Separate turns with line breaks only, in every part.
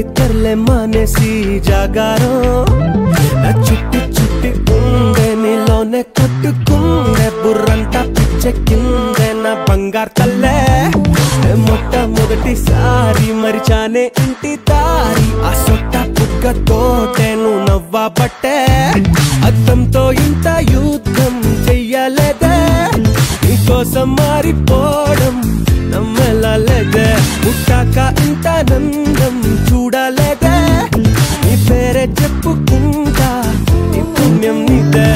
నిద్రలే మానేసి జాగారం నా చుట్టి చుట్టి ఉండే నీలోనే కొట్టుకుండే బుర్రంతా పిచ్చెక్కిందే నా బంగారు తల్లే మొట్టమొదటిసారి మరిచానే ఇంటి దారి ఆ సొట్ట పుక్కతోటే నువ్వు నవ్వబట్టే అద్దంతో ఇంత యుద్ధం చెయ్యలేదే నీకోసం మారిపోవడం నమ్మలేదే పుట్టాక ఇంత నందం చూడలేదే నీ పేరే చెప్పుకుంటా నీ పుణ్యం నీదే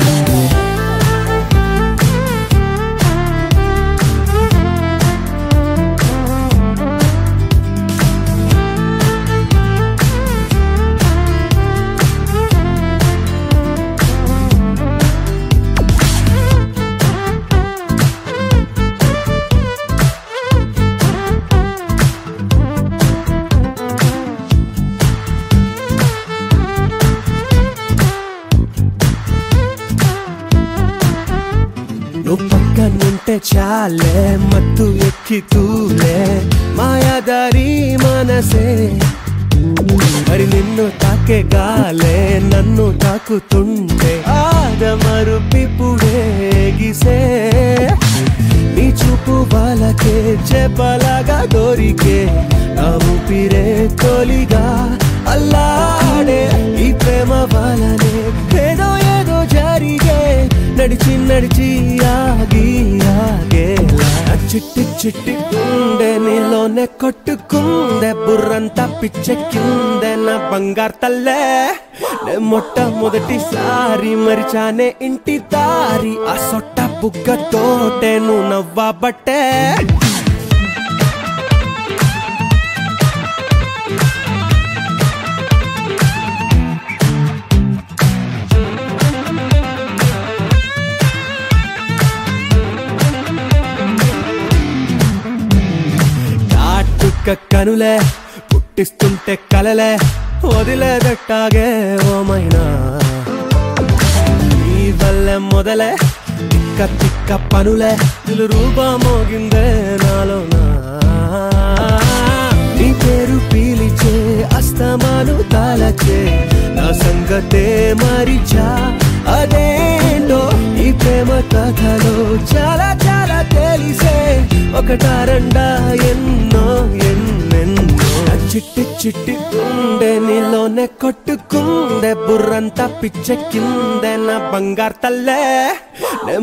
నువ్వు పక్కనుంటే చాలే మత్తు ఎక్కి తూలే మాయాదారి మనసే మరి నిన్ను తాకే గాలే నన్ను తాకుతుండే ఆదమరుపిపుడే గిసే నీ చూపు వాళ్ళకే చేపలాగా దొరికే నా ఊపిరే తొలిగా అల్లాడే ఈ ప్రేమ వాళ్ళనే ఏదో ఏదో జరిగే నడిచి నడిచి ఆగి ఆగేలా చిట్టి చిట్టి ఉండే నీలోనే కొట్టుకుందే బుర్రంతా పిచ్చెక్కిందే నా బంగారు తల్లే మొట్టమొదటిసారి మరిచానే ఇంటి దారి ఆ సొట్ట బుగ్గతోటే నువ్వు నవ్వబట్టే కనులే పుట్టిస్తుంటే కలలే వదిలేదట్టాగే ఓమైనా ఈ వల్లే మొదలే తిక్క తిక్క పనులే ఇల్లు రూపా మోగిందే నాలోనా నీ పేరు పీలిచే అస్తమాను తాళచే నా సంగతే మరిచా అదేంటో ఈ ప్రేమ కథలో చాలా చాలా తెలిసే ఒకటారండా ఎన్నో ఎన్నెన్నో చిట్టి చిట్టి ఉండే నీలోనే కొట్టుకుందే బుర్రంతా పిచ్చెక్కిందే నా బంగారు తల్లే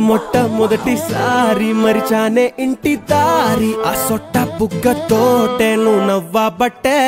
మొట్టమొదటిసారి మరిచానే ఇంటి దారి ఆ సొట్ట బుగ్గతోటే నువ్వు నవ్వబట్టే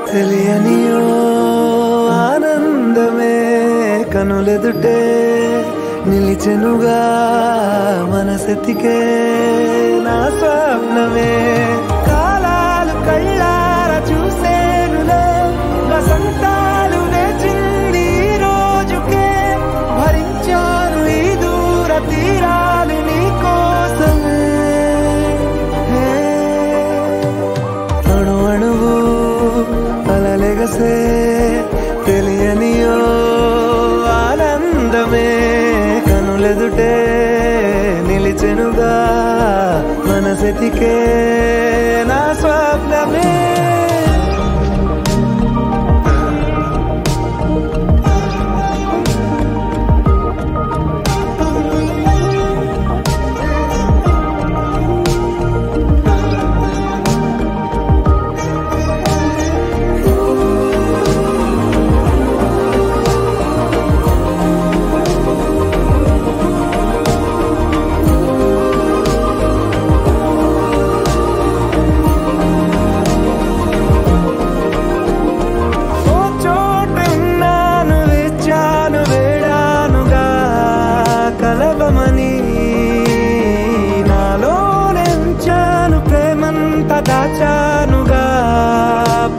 తెలియనియో ఆనందమే కనులెదుటే నిలిచెనుగా మనసెతికే నా స్వప్నమే కాలాలు కళ్ళార చూసేనులే వసంతాలు నేచింది రోజుకే భరించాను ఈ దూర తీరాలు నీ కోసమే అణు అణువు అలలెగసే తెలియనియో ఆనందమే కనులెదుటే నిలిచెనుగా మనసెతికే నా స్వప్నమే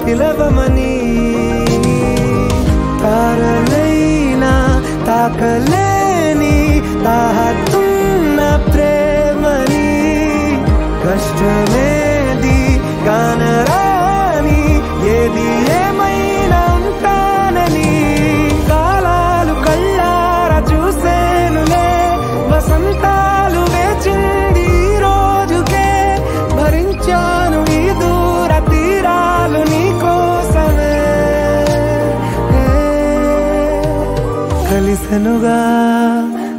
పిలవమని తారలైనా తాకలేని తాహతున్న ప్రేమని కష్టమేది కానరాని ఏది ఏమైనా ఉంటానని కాలాలు కళ్ళారా చూసేనులే వసంతాలు వేచింది ఈ రోజుకే భరించాను ఈ దూర తీరాలు నీ కోసమే కలిసెనుగా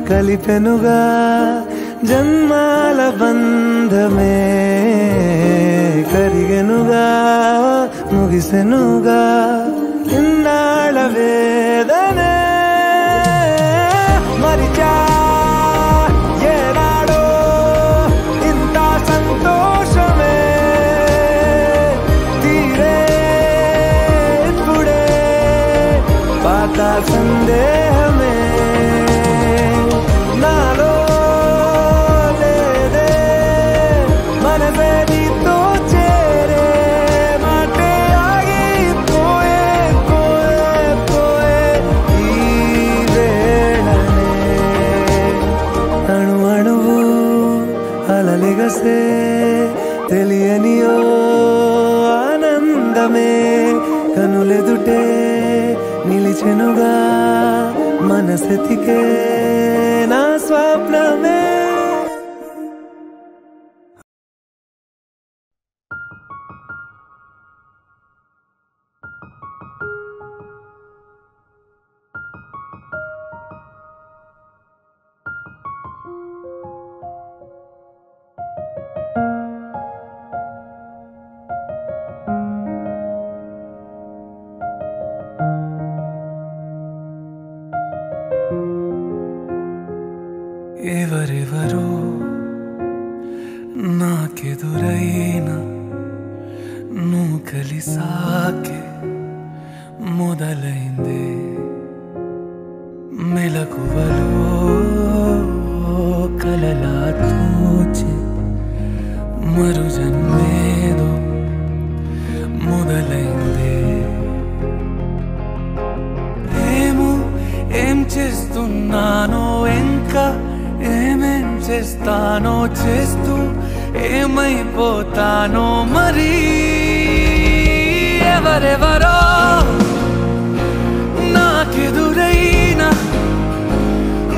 కలిపెనుగా జన్మాల బంధమే కరిగెనుగా ముగిసెనుగా ఇన్నాళ్ళ వేదనే మరిచా ఏనాడో ఇంత సంతోషమే తీరే ఇప్పుడే పాత సందేహమే నాలో లేదే మనసే నీతో చేరే మాటే ఆగిపోయే పోయే పోయే ఈ వేళనే అణు అణువు అలలిగసే తెలియనియో ఆనందమే కనులెదుటే నిలిచెనుగా మనసెతికే నా స్వప్నమే ఎవరెవరో నాకెదురైనా నువ్వు కలిసాకే మొదలైందే మెలకువలో కలలా తోచి మరు జన్మేదో మొదలైందే ఏమో ఏం చేస్తున్నానో ఇంకా ఏమేం చేస్తానో చేస్తూ ఏమైపోతానో మరి ఎవరెవరో నాకెదురైనా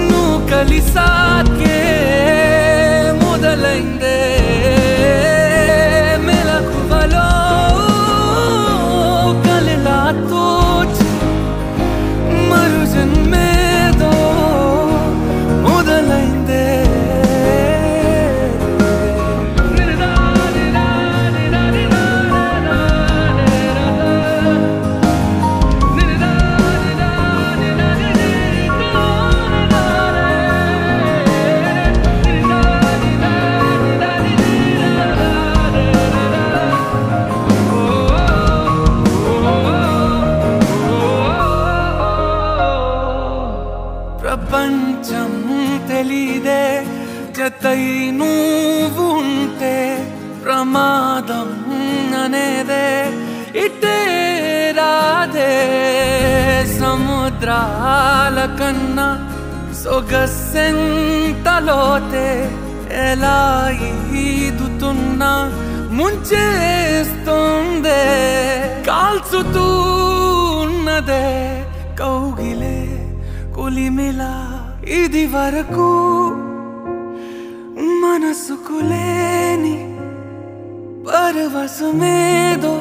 నువ్వు కలిసాకే మొదలైందే మెలకువలో కలలా తోచి మరు జన్మేదో మొదలైందే ప్రపంచం తెలీదే జతై నువ్వు ఉంటే ప్రమాదం అనేదే ఇటే రాదే సముద్రాల కన్నా సొగసెంతలోతే ఎలా ఈదుతున్నా ముంచేస్తుందే కాల్చుతూ ఉన్నదే కౌగిలే కొలిమిలా ఇది వరకు మనసుకు లేని పరవశమేదో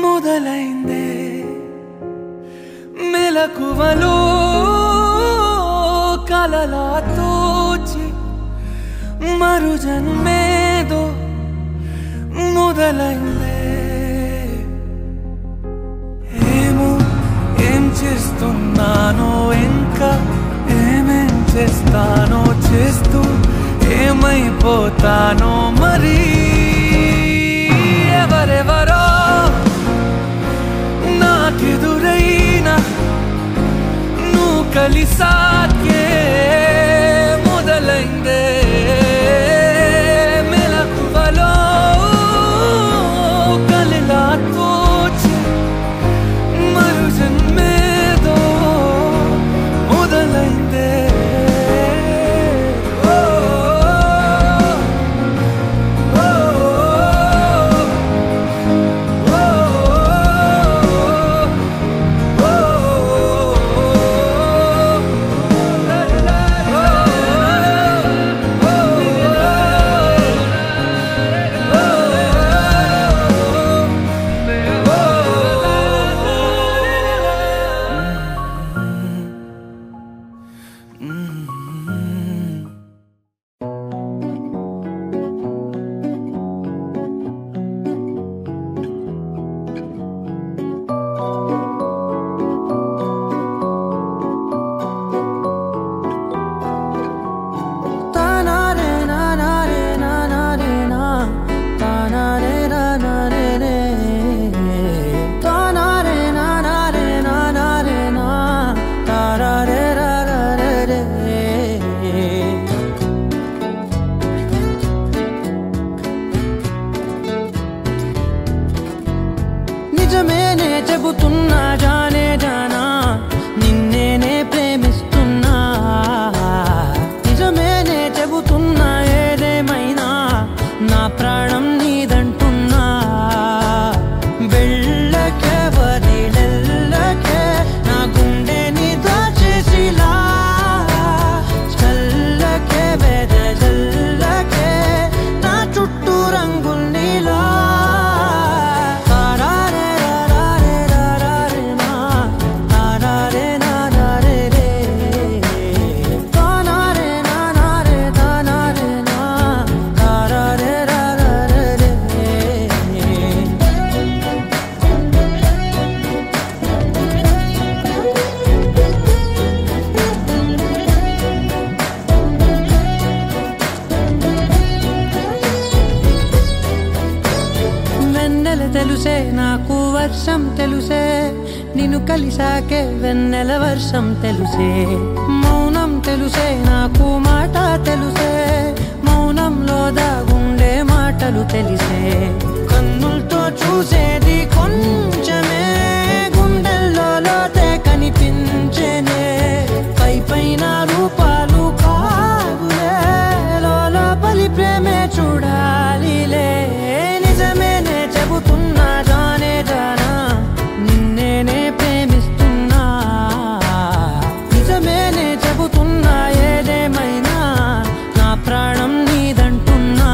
మొదలైందే మెలకువలో కలలా తోచి మరు జన్మేదో మొదలైందే ఏమో ఏం చేస్తున్నానో ఇంకా ఏమేం చేస్తానో చేస్తూ ఏమైపోతానో మరి ఎవరెవరో నాకెదురైనా నువ్వు కలిసాకే మొదలైందే మెలకువలో కలలా
నిజమేనే చెబుతున్నా జానే జానా నిన్నేనే ప్రేమిస్తున్నా నిజమేనే చెబుతున్నా ఏదేమైనా నా ప్రాణం నీదంటున్నా వెళ్ళకే వదిలెళ్ళకే నా గుండెని దాచేసిలా చల్లకే వెదజల్లకే నా చుట్టూ రంగుల్నిలా తెలుసే నాకు వర్షం తెలుసే నిన్ను కలిసాకే వెన్నెల వర్షం తెలుసే మౌనం తెలుసే నాకు మాట తెలుసే మౌనంలో దాగుండే మాటలు తెలిసే కన్నులతో చూసేది కొంచెమే గుండెల్లో లోతే కనిపించేనే పై పైన రూపాలు కావులే లోపలి ప్రేమే చూడాలిలే నిజమేనే చెబుతున్నా జానే జానా నిన్నేనే ప్రేమిస్తున్నా నిజమేనే చెబుతున్నా ఏదేమైనా నా ప్రాణం నీదంటున్నా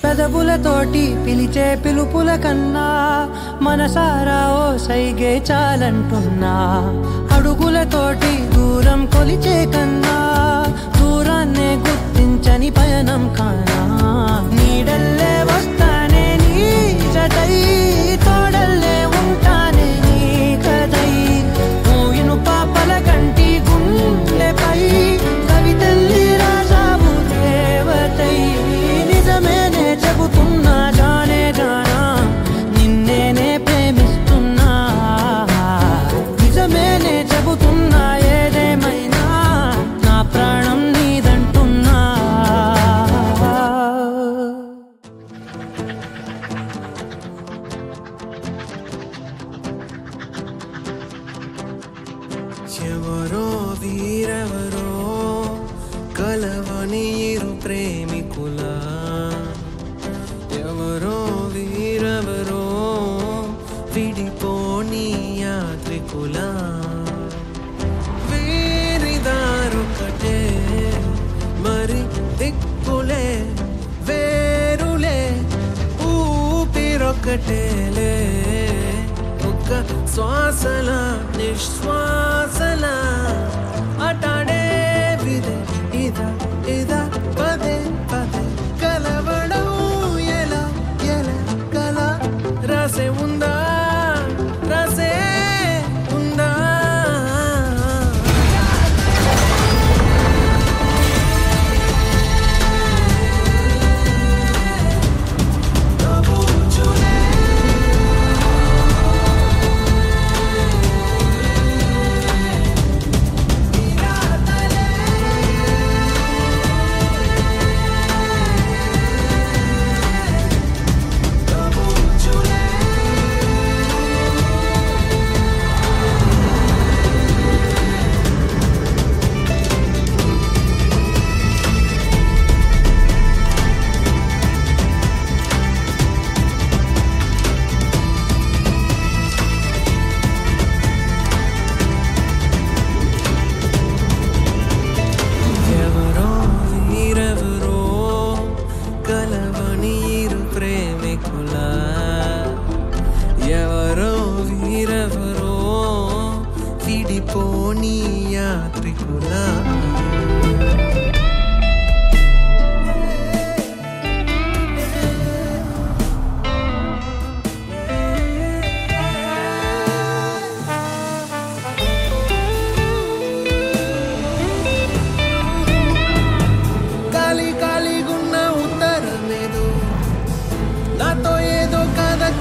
పెదవులతోటి పిలిచే పిలుపుల కన్నా మనసారా ఓ సైగే చాలంటున్నా అడుగులతోటి దూరం కొలిచే కన్నా దూరాన్నే గుర్తించని పయనం కానా నీడల్లే వస్తానే నీ జతై తోడల్లే ఉంటానే నీ కదై మూయిను పాపల కంటి గుండెపై కవితల్లి రాజావు దేవతై నిజమేనే చెబుతున్నా జానే జానా నిన్నేనే ప్రేమిస్తున్నా నిజమేనే చెబుతున్నా ఏదేమైనా నా ప్రాణం నీదంటున్నా
ఎవరో వీరెవరో కలవని ఇరు ప్రేమికుల ఎవరో వీరెవరో విడిపోని యాత్రికుల వీరిదారొకటే మరి దిక్కులే వేరులే ఊపిరొకటేలే ఒక్క శ్వాసల నిశ్వాసల అటాడే విదే ఇదా ఇదా పదే పదే కలవడం ఎలా ఎలా కల రాసే ఉందా రాసే ఉందా
ప్రేమికులా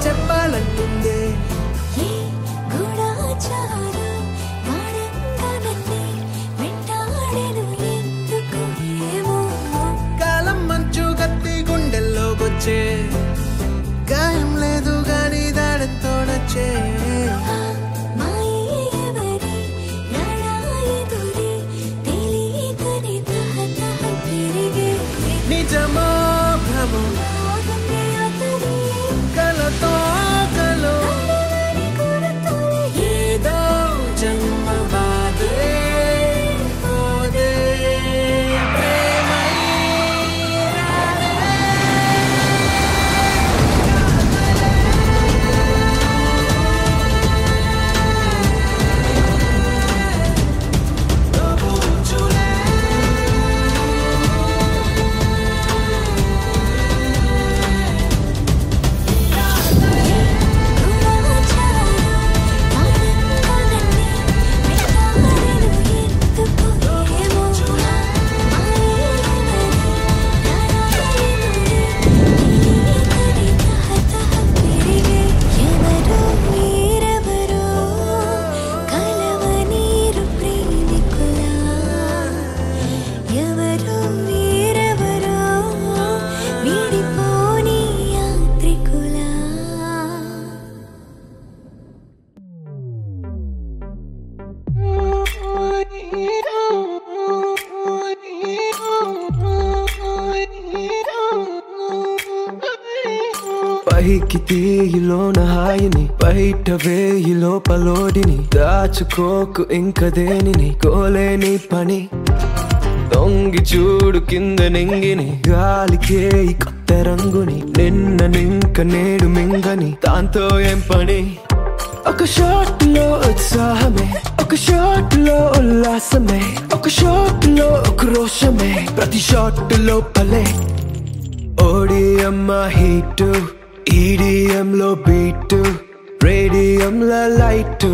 చెప్పాలంటుందే కాలం మంచు గత్తి గుండెల్లోకొచ్చే గాయం లేదు గాని దాడంతో నచ్చే నిజమో భ్రమో కలతో కలో ఏదో జన్మ బాధే పోదే ప్రేమై
పైకి తీయిలోన హాయిని బయట వేయి లోపలోడిని దాచుకోకు ఇంక దేనిని కోలేని పని దొంగి చూడు కింద నింగిని గాలికే ఈ కొత్త రంగుని నిన్న నింక నేడు మింగని దాంతో ఏం పని ఒక షాట్ లో ఉత్సాహమే ఒక షాట్ లో ఉల్లాసమే ఒక షాట్ లో ఒక రోషమే ప్రతి షాట్ లో పలే ఓడిఎం హీటు ఈడిఎం లో బీటు రేడియం లో లైట్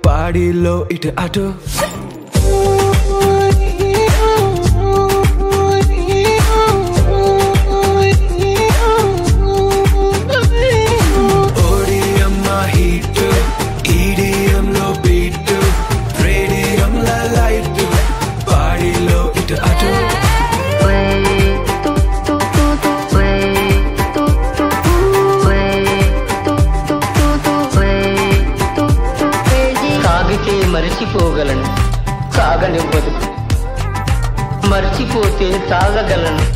బాడీలో ఇటు అటు ఓడిఎం హీటు ఈడిఎం లో బీటు రేడియం లో లైట్ బాడీలో ఇటు అటు
మరిచిపోగలను సాగనివ్వదు మర్చిపోతే తాగగలను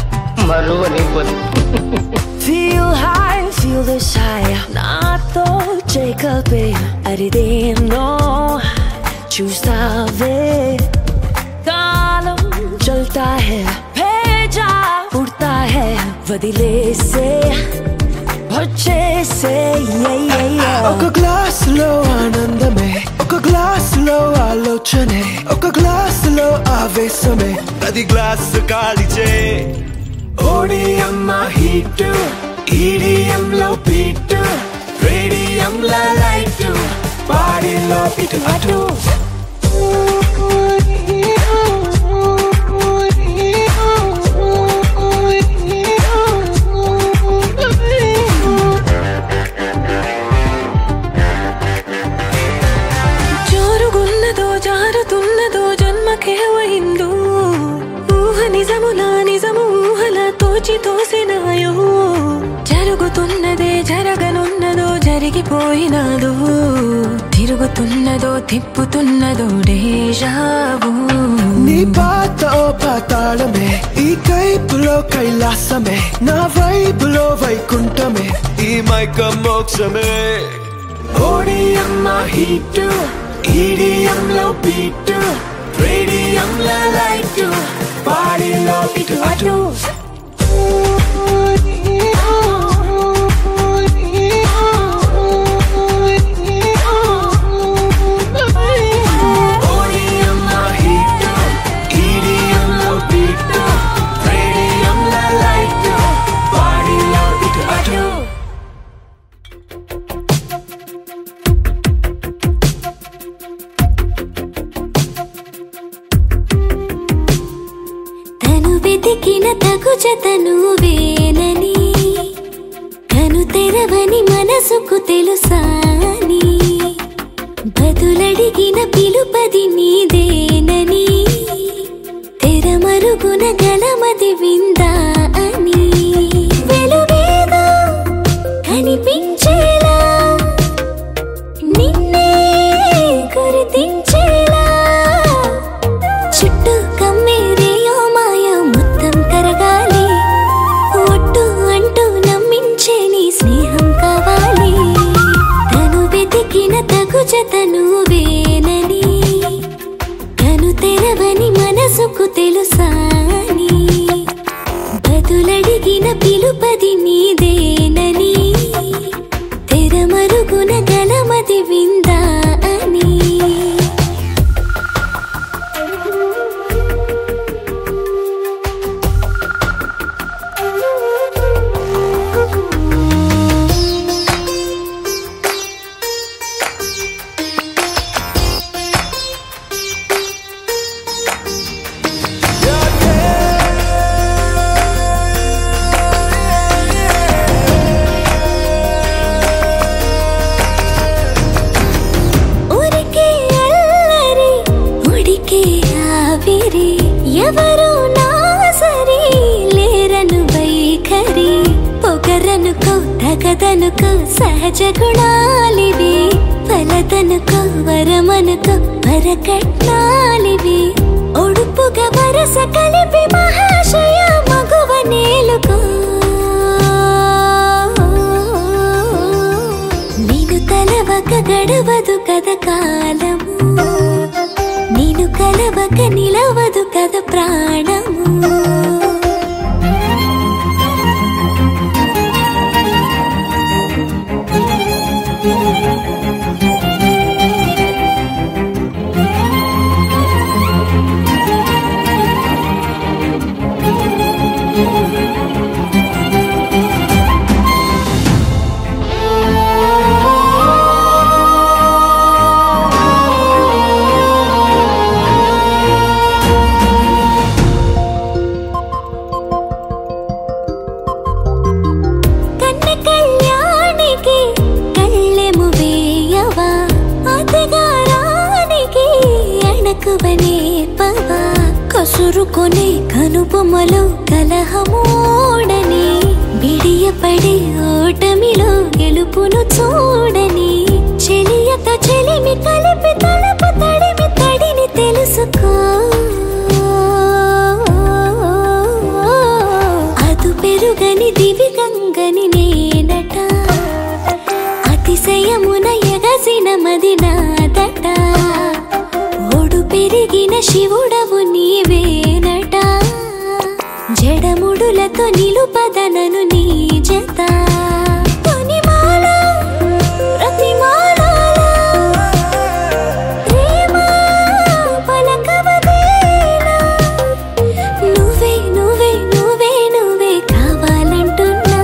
మరువనివ్వదు
Feel high, feel the high నాతో చేకల్పే అరిదేనో చూస్తావే కాలం చల్తా హై భేజా ఉడతా హై వదిలేసే వచ్చేసే
ఒక గ్లాస్ లో ఆనందమే ఒక గ్లాస్ లో ఆలోచనే ఒక గ్లాస్ లో ఆవేశమే అది గ్లాస్ కాలిచే ఓడిఎం హీట్ ఈడిఎం లో బీట్ రేడియం లో లైట్ బాడీలో ఇటు అటు
తోసినాయో జరుగుతున్నదే జరగనున్నదో జరిగిపోయినాదో తిరుగుతున్నదో తిప్పుతున్నదో డేజావు
నీ పాత ఓ పాతాళమే ఈ కైపులో కైలాసమే నా వైపులో వైకుంఠమే ఈ మైక మోక్షమే ఓడిఎం హీట్ ఈడిఎం లో బీట్ రేడియం లో లైట్ బాడీలో ఇటు అటు ఓడిఎం హీట్
వెతికిన తగు జత నువ్వేనని కను తెరవని మనసుకు తెలుసాని బదులడిగిన పిలుపది నీదేనని తెరమరుగున గలమది విందా అని వెలుగేదో కనిపించేలా నిన్నే గుర్తించేలా చుట్టూ కమ్మేరేయో మాయ మొత్తం కరగాలి ఒట్టు అంటూ నమ్మించే నీ స్నేహం కావాలి తను వెతికిన తగు జత నువ్వేనని కను తెరవని మనసుకు తెలుసాని బదులడిగిన పిలుపది నీదేనని తెరమరుగున గలమది విందా అని ఎవరు నా సరి లేరను వైఖరి పొగరనుకో తగదనుకో సహజ గుణాలివి ఫలదనుకో వరమనుకో వరకట్నాలివి ఒడుపుగా వరస కలిపి మహాశయ మగువ నేలుకో నేను తలవక గడవదు కథ కాలము నేను కలవక నిలవదు కథ ప్రాణము కసురుకొనే కనుబొమ్మలో కలహమోడని బిడియపడే ఓటమిలో గెలుపును చూడని చెలియతో చెలిమి కలిపి తలపు తడిమి తడిని తెలుసుకో అదు పెరుగని దివిగంగని నేనట అతిశయమున ఎగసిన మది నాదట పెరిగిన శివుడవు నీవేనట జడముడులతో నిలుపదనను నీ జత తొనిమాల ప్రతిమాల ప్రేమ పలకవదేనా నువ్వే నువ్వే నువ్వే నువ్వే కావాలంటున్నా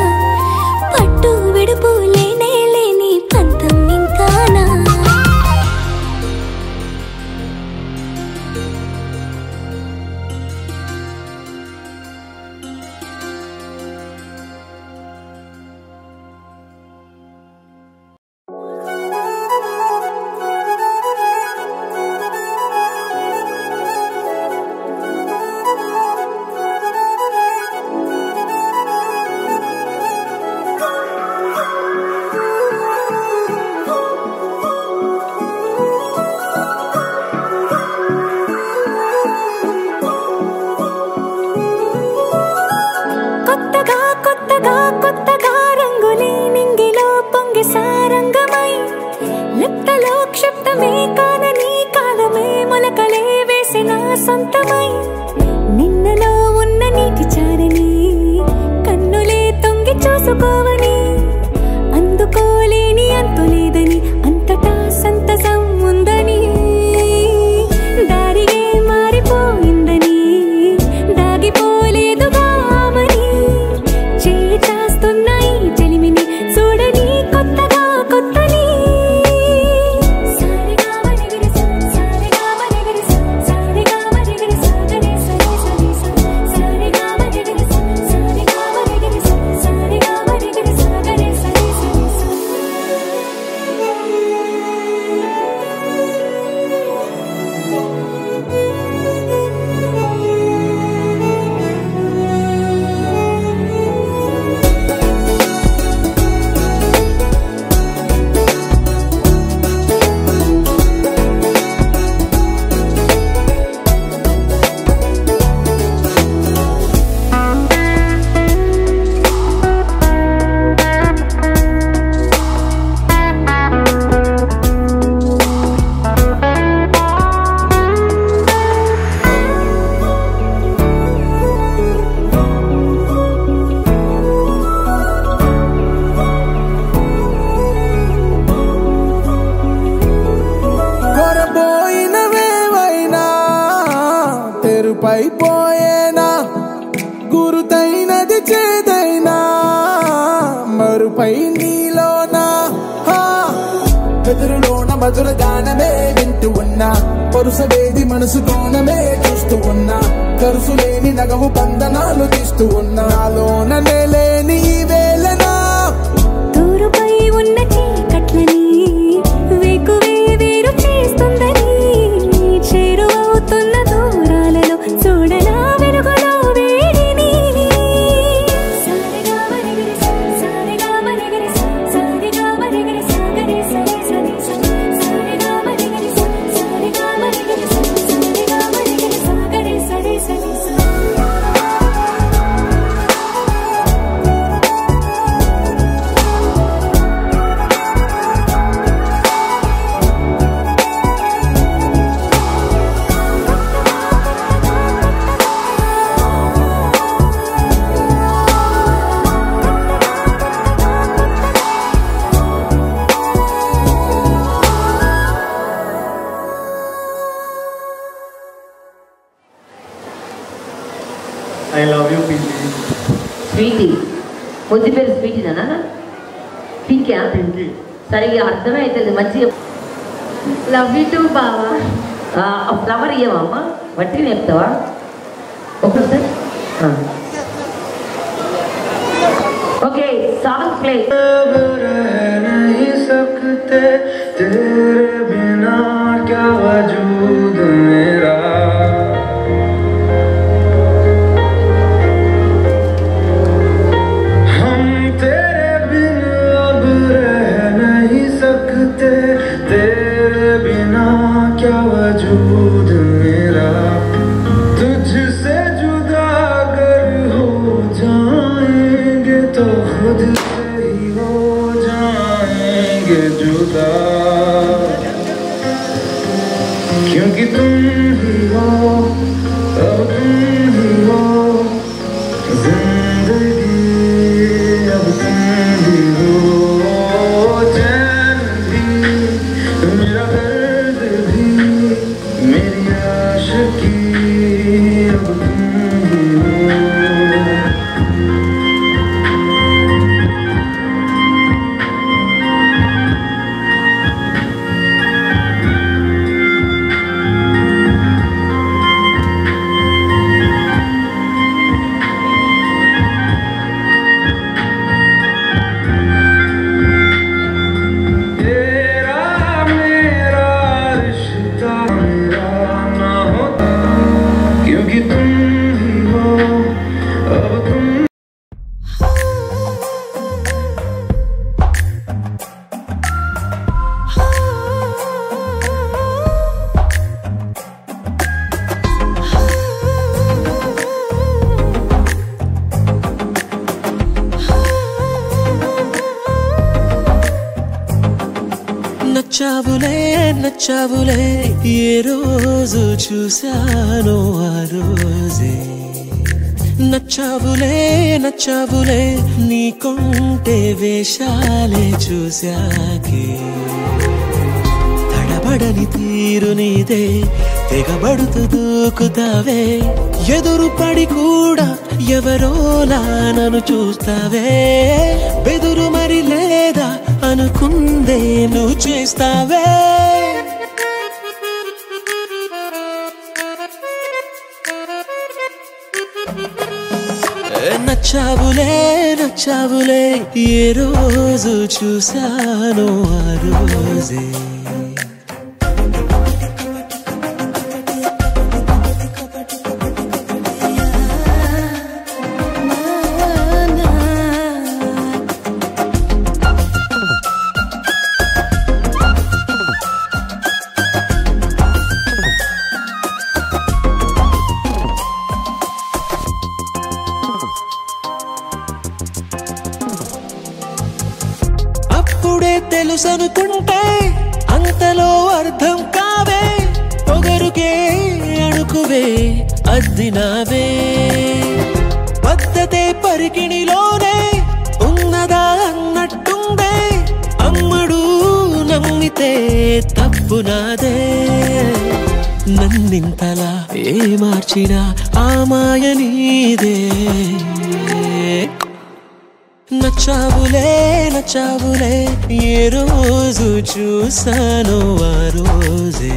పట్టు విడుపు లేనే లేని పంతం ఇంకానా అందుకోలేని అంతులేదని అంతటా సంతసం ఉందని దారిగే మారిపోయిందని దాగిపోలేదుగా ఆమని చేస్తాస్తున్నాయి చెలిమిని చూడని కొత్తగా కొత్తని సారిగా మనిగిరి సారిగా మనిగిరి సాగరే సరి సరి సారిగా
మరుపైపోయేనా గురుతైనది చేదైనా మరుపై నీలోనా ఎదురులోన మధుర గానమే వింటూ ఉన్నా పరుసవేది మనసు కోణమే చూస్తూ ఉన్నా కరుసులేని నగవు బంధనాలు తీస్తూ ఉన్నా లోన లేని ఈ వేళనా
దూరుపై ఉన్న చీకట్లని వేకువే వేరు చేస్తుందని చేరువవుతున్న దూరాలలో చూడనా వెలుగులో వేడిని సారిగా మరిగిరి సారిగా మరిగిరి సారిగా మరిగిరి సాగరి సరి సరి సారిగా మరిగిరి సారిగా మరిగిరి సారిగా మరిగిరి సాగరి సరి సరి
I love you, Pinky.
Sweetie ముద్దు పేరు స్వీటీనా పింకా పింకి సరిగా అర్థమైతుంది మంచిగా లవ్ యూ టూ బావా ఫ్లవర్ ఇయ్యవా అమ్మ వట్టిని చెప్తావా ఒకసారి ఓకే సాంగ్ ప్లే
क्योंकि तुम ही हो अब तुम ही हो जिंदगी अब तुम ही हो चैन भी मेरा दर्द भी मेरी आशिकी अब तुम ही हो
నచ్చావులే నచ్చావులే ఏ రోజు చూశానో ఆ రోజే నచ్చావులే నచ్చావులే నీకుంటే వేషాలే చూశాకే తడబడని తీరు నీదే తెగబడుతూ దూకుతావే ఎదురు పడి కూడా ఎవరోలా నన్ను చూస్తావే బెదురు మరి లేదా అనుకుందే నువ్వు చేస్తావే నచ్చావులే నచ్చావులే ఏ రోజు చూశానో ఆ రోజే తెలుసనుకుంటే అంతలో అర్థం కావే పొగరుకే అణుకువే అద్దినావే పద్ధతే పరికిణిలోనే ఉన్నదా అన్నట్టుందే అమ్మడు నమ్మితే తప్పు నాదే నన్నింతలా ఏ మార్చినా ఆ మాయ నీదే నచ్చావులే నచ్చావులే ఏ రోజు చూసానో ఆ రోజే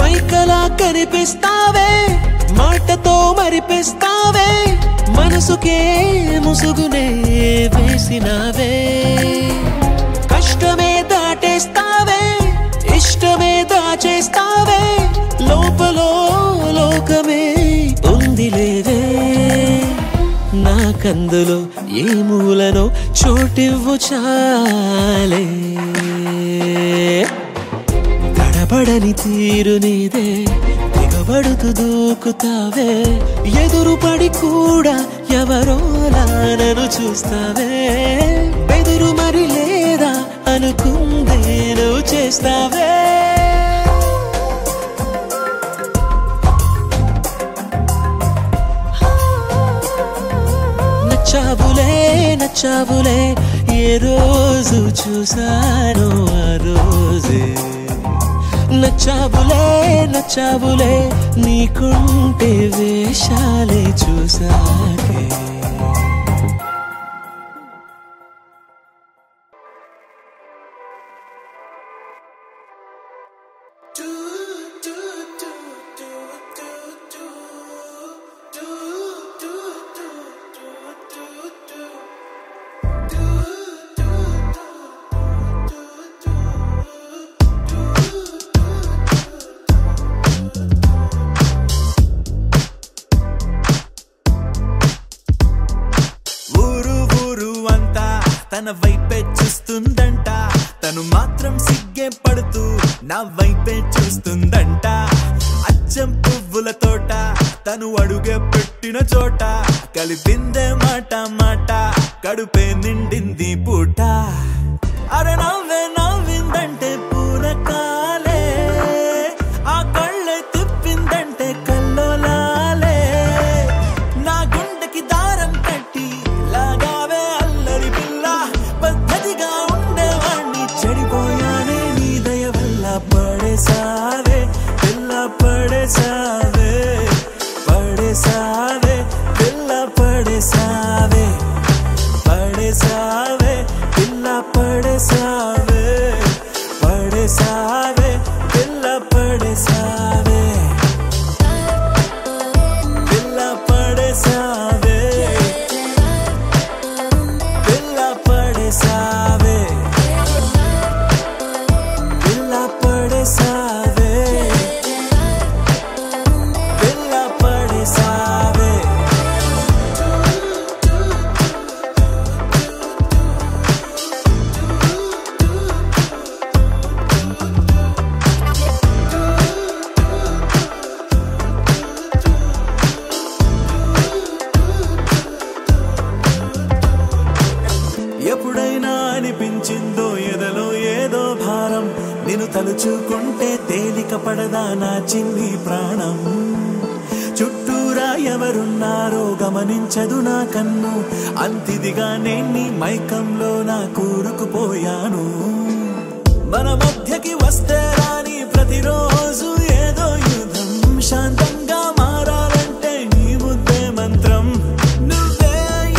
పైకలా కనిపిస్తావే మాటతో మరిపిస్తావే మనసుకే ముసుగునే వేసినావే కష్టమే దాటేస్తావే ఇష్టమే దాచేస్తావే లోపల లోకమే ఉందిలేవే నాకందులో ఏ మూలనో చోటివ్వు చాలే గడబడని తీరు నీదే దిగబడుతూ దూకుతావే ఎదురుపడి కూడా ఎవరోలా నన్ను చూస్తావే బెదురు మరి లేదా అనుకుందే నువ్వు చేస్తావే నచ్చావులే నచ్చావులే ఏ రోజు చూసానో ఆ రోజే నచ్చావులే నచ్చావులే నీకుంటే వేషాలే చూసాకే
తన వైపే చూస్తుందంట తను మాత్రం సిగ్గే పడుతూ నా వైపే చూస్తుందంట అచ్చం పువ్వుల తోట తను అడుగే పెట్టిన చోట కలిపిందే మాట మాట కడుపే నిండింది పూట అరే నవ్వే నవ్విందంటే పూనకాలే ఆ కళ్ళే తిప్పిందంటే కల్లోలాలే నా గుండెకి దారం కట్టి లాగావే అల్లరి పిల్ల పద్ధతిగా ఉండేవాణ్ణి చెడిపోయానే నీ దయ వల్ల పడేసావే పిల్ల పడేసావే పడేసావే పిల్ల పడేసావే పడేసావే పిల్ల పడేసావే పడేసావే పిల్ల పడేసావే పిల్ల పడేసావే పిల్ల పడేసావే పిల్ల పడేసావే పిల్ల పడేసావే ఎప్పుడైనా అనిపించిందో ఎదలో ఏదో భారం నిన్ను తలుచుకుంటే తేలిక పడదా నా చిన్ని ప్రాణం చుట్టూరా ఎవరున్నారో గమనించదు నా కన్ను అంతిదిగా నేను మైకంలో నా కూరుకుపోయాను మన మధ్యకి వస్తే రాని ప్రతిరోజు ఏదో యుద్ధం శాంతంగా మారాలంటే నీ ముద్దే మంత్రం నువ్వే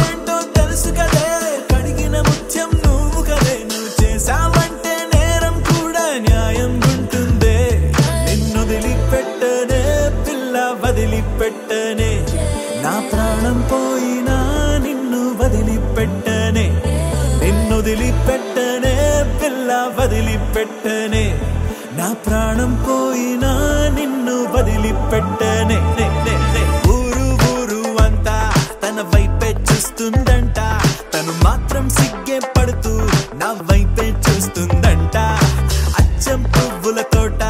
ఏంటో తెలుసు కదే కడిగిన ముత్యం నువ్వు కదే నువ్వు చేసావంటే నేరం కూడా న్యాయం ఉంటుందే నిన్ను వదిలిపెట్టనే పిల్ల వదిలిపెట్టనే నా ప్రాణం పోయినా నిన్ను వదిలిపెట్టనే నిన్ను వదిలిపెట్టనే పిల్ల వదిలిపెట్టనే నా ప్రాణం పోయినా నిన్ను వదిలిపెట్టనే ఊరు ఊరు అంతా తన వైపే చూస్తుందంట తను మాత్రం సిగ్గే పడుతూ నా వైపే చూస్తుందంట అచ్చం పువ్వుల తోట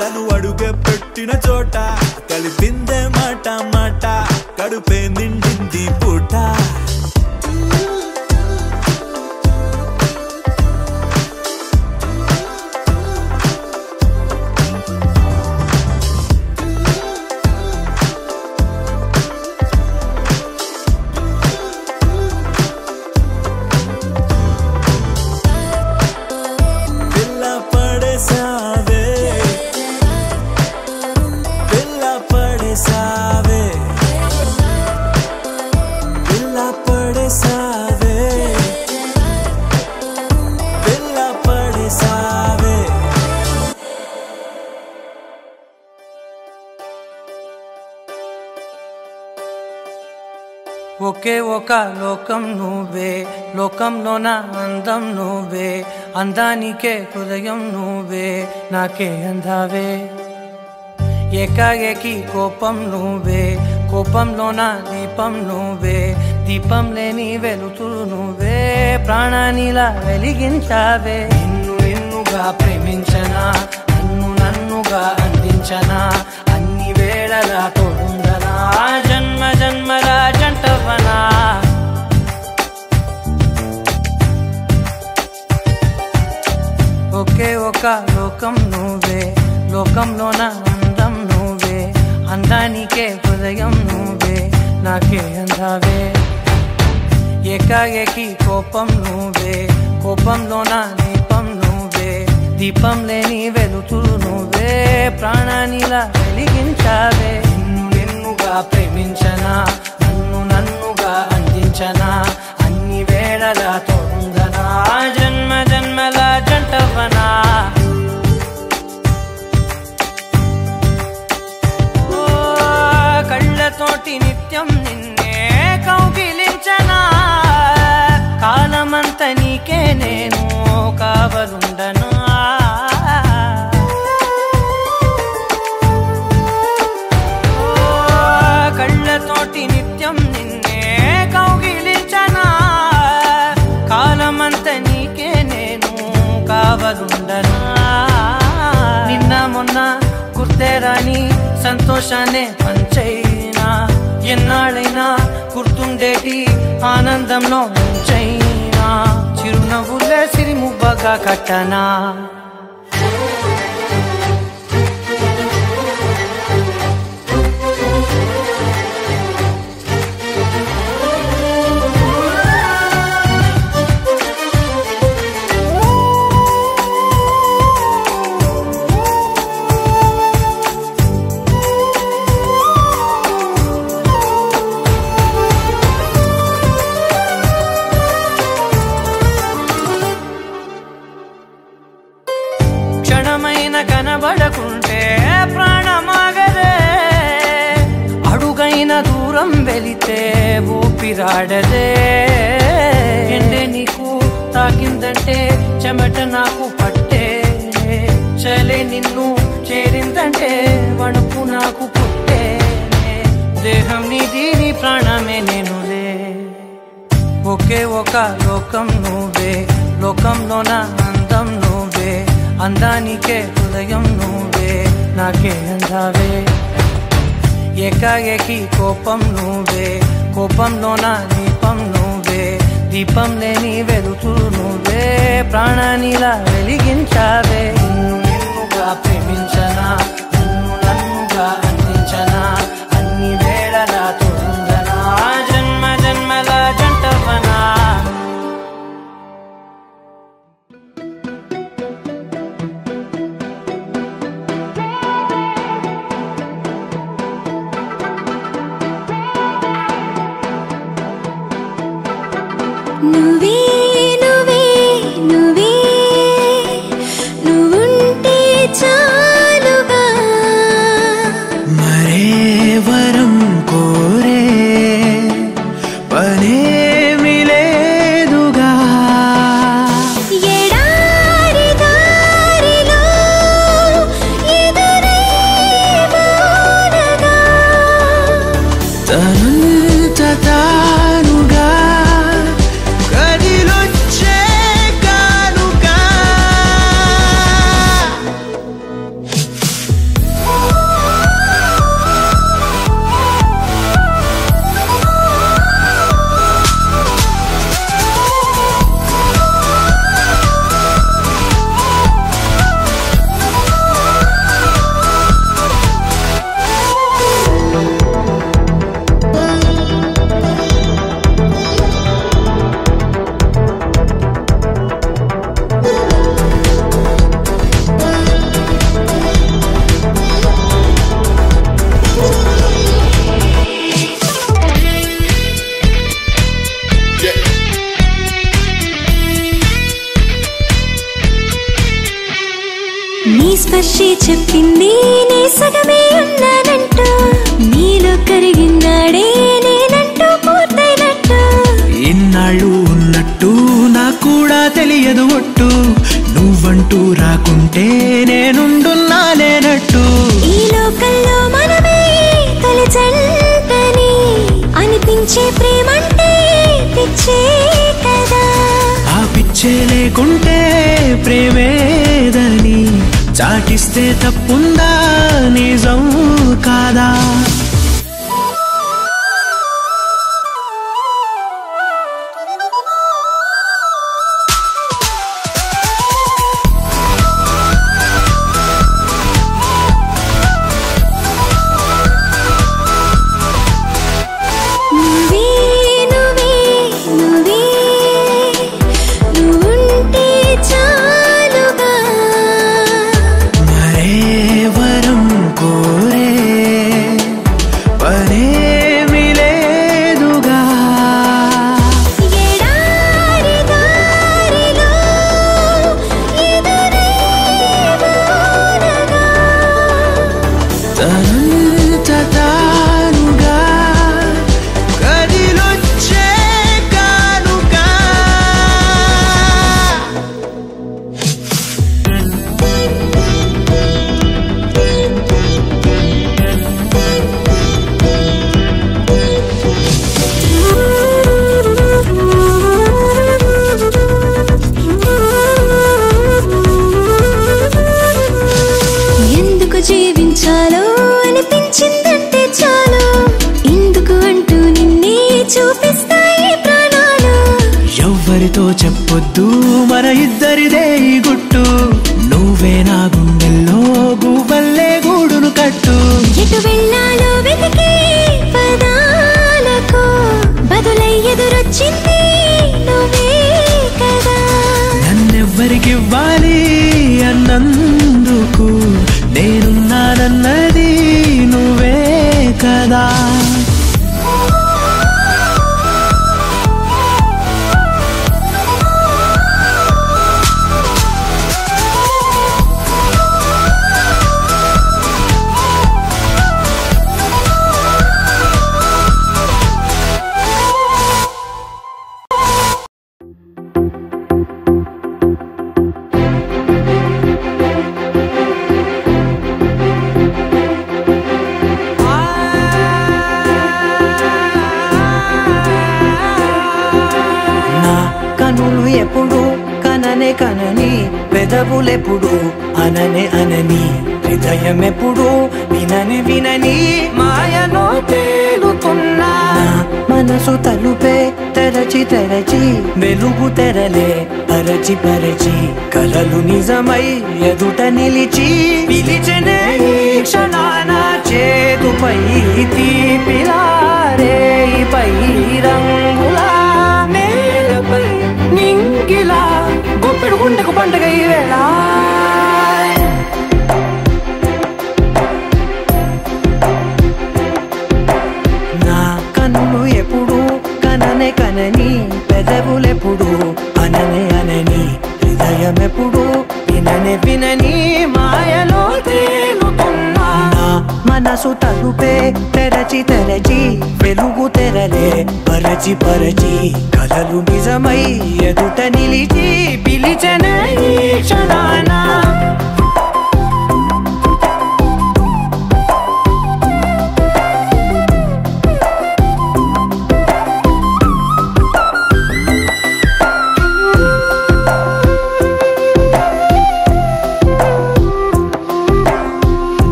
తను అడుగే పెట్టిన చోట కలిపిందే మాట మాట కడుపే నిండింది పూట
ఒకే ఒక లోకం నువ్వే, లోకంలోన అందం నువ్వే, అందానికే హృదయం నువ్వే, నాకే అందావే. ఏకాఏకి కోపం నువ్వే, కోపంలోన దీపం నువ్వే, దీపం లేని వెలుతురు నువ్వే, ప్రాణానిలా వెలిగించావే. నిన్ను నిన్నుగా ప్రేమించనా, నన్నుగా అందించనా, అన్ని వేళలా తోడుందనా, జన్మ జన్మల జంటవనా. ఒకే ఒక లోకం నువ్వే, లోకంలోన అందం నువ్వే, అందానికే హృదయం నువ్వే, నాకే అందావే. ఏకాఏకి కోపం నువ్వే, కోపంలోన దీపం నువ్వే, దీపం లేని వెలుతురు నువ్వే, ప్రాణానిలా వెలిగించావే. నిన్నుగా ప్రేమించనా, నన్నుగా అందించనా, అన్ని వేళలా తోడుందనా, జన్మ జన్మల జంటవనా. కళ్ళతోటి నిత్యం నిన్నే కౌగిలించనా, కాలమంత నీకే నేను కావలుండనా. కళ్ళతోటి నిత్యం నిన్నే కౌగిలించనా, కాలమంత నీకే నేను కావలుండనా. నిన్న మొన్న గుర్తేరాని సంతోషాన్ని పంచైనా, ఎన్నాళ్ళైనా గుర్తుండేటి ఆనందంలో ముంచైనా, చిరునవ్వులే సిరిమువ్వగా కట్టనా. కనబడకుంటే ప్రాణమాగదే, అడుగైన దూరం వెళితే ఊపిరాడదే. ఎండే నీకు తాకిందంటే చెమట నాకు పట్టే, చలే నిన్ను చేరిందంటే వణుకు నాకు పుట్టే. దేహం నీది, నీ ప్రాణమే నేనులే. ఒకే ఒక లోకం నువ్వే, లోకంలోన అందం నువ్వే, అందానికే హృదయం నువ్వే, నాకే అందావే. ఏకాఏకి కోపం నువ్వే, కోపంలోన దీపం నువ్వే, దీపం లేని వెలుతురు నువ్వే, ప్రాణానిలా వెలిగించావే. నిన్నుగా ప్రేమించనా, నన్నుగా అందించనా, అన్ని వేళలా తోడుందనా, జన్మ జన్మల జంటవనా.
నువ్వే నువ్వే నువ్వే నువ్వుంటే చాలుగా,
మరే వరం కోరే పనేమి లేదుగా.
ఎడారి దారిలో ఎదురై వానగా,
తనంత తానుగా కదిలొచ్చే కానుగా.
నీ స్పర్శే చెప్పింది నీ సగమే ఉన్నానంటూ, నీలో కరిగినాడే నేనంటూ పూర్తయిన
తెలియదు ఒట్టు నువ్వంటూ రాకుంటే నేనుండున్నా లేనట్టు
ఈ లోకల్లో మనమే తొలి జంటని అనిపించే ప్రేమంటే పిచ్చే కదా
ఆ పిచ్చే లేకుంటే ప్రేమేదని చాటిస్తే తప్పుందా నిజం కాదా ఎవరితో చెప్పొద్దు మన ఇద్దరిదే ఈ గుట్టు నువ్వే నా గుండెల్లో గువ్వల్లే గూడును కట్టు
ఎటు వెళ్ళాలో వెతికే పదాలకు బదులై ఎదురొచ్చింది నువ్వే కదా
నన్నెవ్వరికివ్వాలి అన్నందుకు నేనున్నానన్నది నువ్వే కదా
ఎప్పుడు కననే కనని పెదవులెప్పుడు అననే అనని హృదయం ఎప్పుడు వినని వినని మాయలో తేలుతున్నా మనసు తలుపే తెరచి తెరచి వెలుగు తెరలే పరచి పరచి కలలు నిజమై ఎదుట నిలిచి పిలిచనే క్షణాన చేతుపై తీపిలారే పై రంగులా నేలపై నింగిలా గొప్పెడు గుండెకు పండుగ ఈ వేళ నా కన్నులు ఎప్పుడు కననే కనని పెదవులెప్పుడు అననే అనని హృదయం ఎప్పుడు విననే వినని మాయలో తేలుతున్నా మనసు తలుపే తెరచి తెరచి వెలుగు తెరలే పరచి పరచి కలలు నిజమై ఎదుట నిలిచి పిలిచనే క్షణాన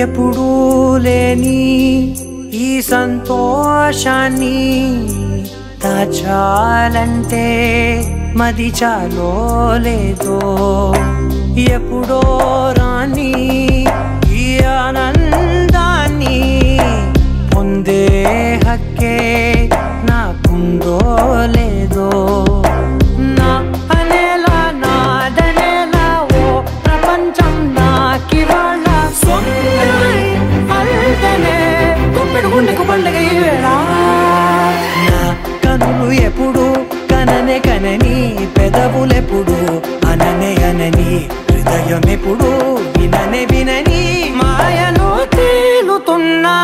ఎప్పుడూ లేని ఈ సంతోషాన్ని దాచాలంటే మది చాలో లేదో ఎప్పుడో రాని ఈ ఆనందాన్ని పొందే హక్కే నాకుందో లేదో నా అనేలా నాదనేలా ఓ ప్రపంచం నాకివాళ్ళ గుండెకు పండుగ ఈ వేళ నా కనులు ఎప్పుడు కననే కనని పెదవులెప్పుడు అననే అనని హృదయం ఎప్పుడు విననే వినని మాయలో తేలుతున్నా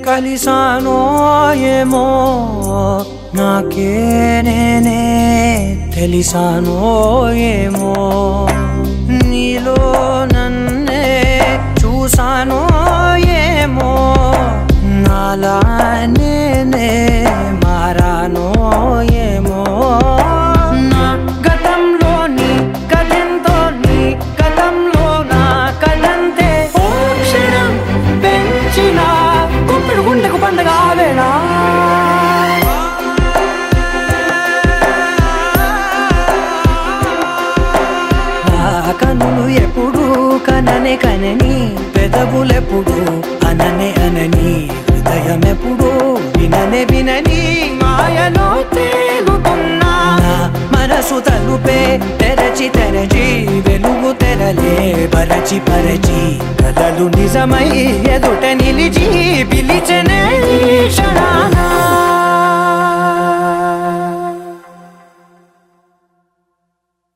కలిసానో ఏమో నాకే నేనే తెలిసానో ఏమో నీలో నన్నే చూసానో ఏమో నాలా నేనే మారానో ఏమో నా గతంలోని కథంతో నీ గతంలో నా కథంతే ఓ క్షణం పెంచిన గుప్పెడు గుండెకు పండగ ఆవేళ కనులు ఎప్పుడు కననే కనని పెదవులెప్పుడు అననే అనని హృదయం ఎప్పుడు విననే వినని మాయలో తేలుతున్నా మనసు తలుపే తెరచి తెరచి వెలుగు తెరలే పరచి పరచి కథలు నిజమై ఎదుట నిలిచి పిలిచనే క్షణా